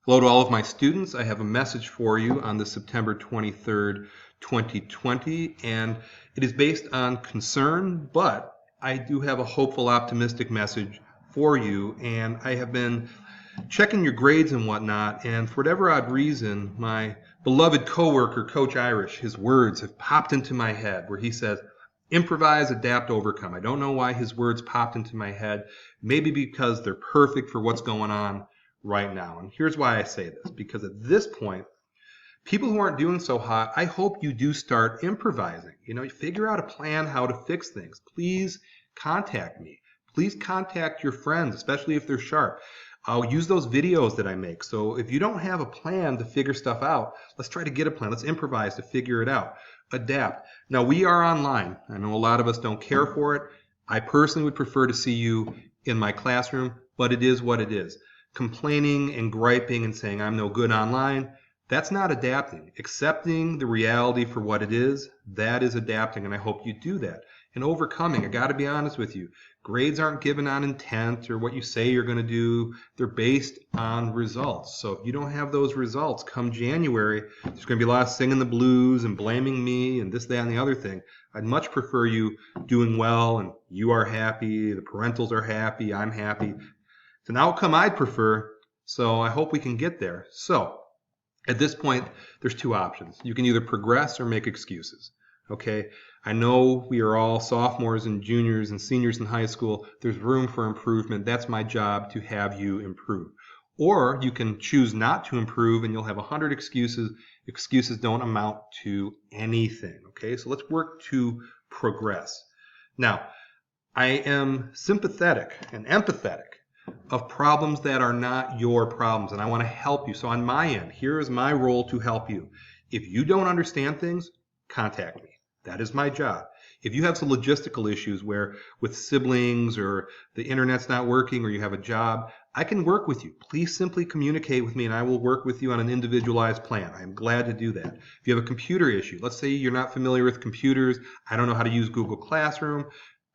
Hello to all of my students. I have a message for you on the September 23rd, 2020, and it is based on concern, but I do have a hopeful, optimistic message for you, and I have been checking your grades and whatnot, and for whatever odd reason, my beloved coworker, Coach Irish, his words have popped into my head where he says, improvise, adapt, overcome. I don't know why his words popped into my head. Maybe because they're perfect for what's going on right now. And here's why I say this, because at this point, people who aren't doing so hot, I hope you do start improvising. Figure out a plan how to fix things. Please contact me. Please contact your friends, especially if they're sharp. I'll use those videos that I make. So if you don't have a plan to figure stuff out, let's try to get a plan. Let's improvise to figure it out. Adapt. Now, we are online. I know a lot of us don't care for it. I personally would prefer to see you in my classroom, but it is what it is. Complaining and griping and saying I'm no good online, that's not adapting. Accepting the reality for what it is, that is adapting, and I hope you do that. And overcoming, I got to be honest with you, grades aren't given on intent or what you say you're going to do. They're based on results. So if you don't have those results come January, there's going to be a lot of singing the blues and blaming me and this, that, and the other thing. I'd much prefer you doing well and you are happy, the parentals are happy, I'm happy. It's an outcome I'd prefer, so I hope we can get there. So at this point, there's two options. You can either progress or make excuses. Okay, I know we are all sophomores and juniors and seniors in high school. There's room for improvement. That's my job, to have you improve. Or you can choose not to improve and you'll have 100 excuses. Excuses don't amount to anything. Okay, so let's work to progress. Now, I am sympathetic and empathetic of problems that are not your problems, and I want to help you. So on my end, here is my role to help you. If you don't understand things, contact me. That is my job. If you have some logistical issues where with siblings or the internet's not working or you have a job, I can work with you. Please simply communicate with me and I will work with you on an individualized plan. I'm glad to do that. If you have a computer issue, let's say you're not familiar with computers, I don't know how to use Google Classroom,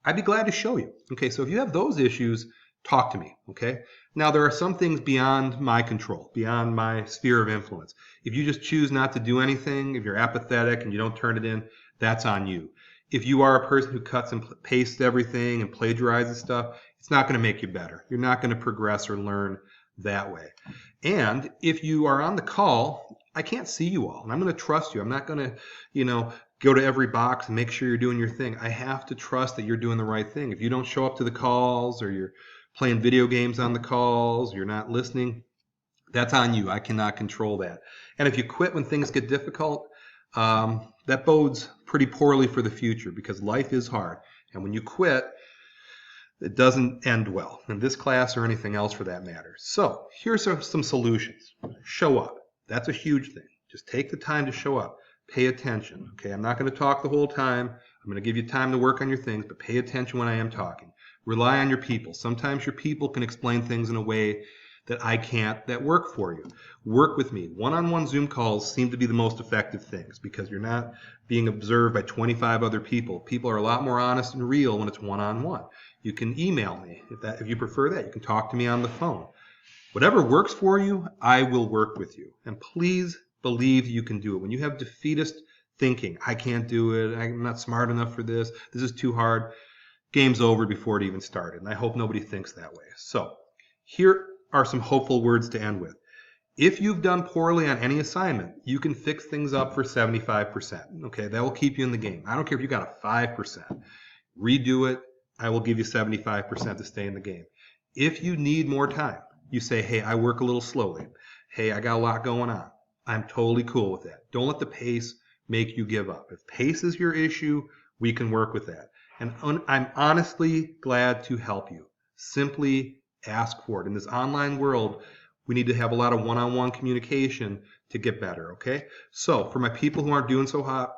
I'd be glad to show you. Okay, so if you have those issues, talk to me, okay? Now, there are some things beyond my control, beyond my sphere of influence. If you just choose not to do anything, if you're apathetic and you don't turn it in, that's on you. If you are a person who cuts and pastes everything and plagiarizes stuff, it's not going to make you better. You're not going to progress or learn that way. And if you are on the call, I can't see you all, and I'm going to trust you. I'm not going to, go to every box and make sure you're doing your thing. I have to trust that you're doing the right thing. If you don't show up to the calls or you're playing video games on the calls, you're not listening, that's on you. I cannot control that. And if you quit when things get difficult, that bodes pretty poorly for the future because life is hard. And when you quit, it doesn't end well in this class or anything else for that matter. So here's some solutions. Show up. That's a huge thing. Just take the time to show up. Pay attention. Okay, I'm not going to talk the whole time. I'm going to give you time to work on your things, but pay attention when I am talking. Rely on your people. Sometimes your people can explain things in a way that I can't, that work for you. Work with me. One-on-one Zoom calls seem to be the most effective things because you're not being observed by 25 other people. People are a lot more honest and real when it's one-on-one. You can email me if you prefer that. You can talk to me on the phone. Whatever works for you, I will work with you. And please believe you can do it. When you have defeatist thinking, I can't do it, I'm not smart enough for this is too hard, game's over before it even started. And I hope nobody thinks that way. So here are some hopeful words to end with. If you've done poorly on any assignment, you can fix things up for 75%. Okay, that will keep you in the game. I don't care if you got a 5%. Redo it. I will give you 75% to stay in the game. If you need more time, you say, hey, I work a little slowly. Hey, I got a lot going on. I'm totally cool with that. Don't let the pace make you give up. If pace is your issue, we can work with that. And I'm honestly glad to help you. Simply ask for it. In this online world, we need to have a lot of one-on-one communication to get better, okay? So for my people who aren't doing so hot,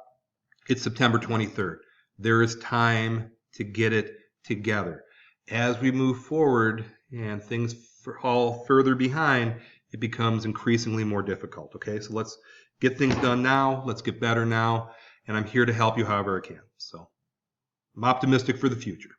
it's September 23rd. There is time to get it together. As we move forward and things fall further behind, it becomes increasingly more difficult, okay? So let's get things done now. Let's get better now. And I'm here to help you however I can. So I'm optimistic for the future.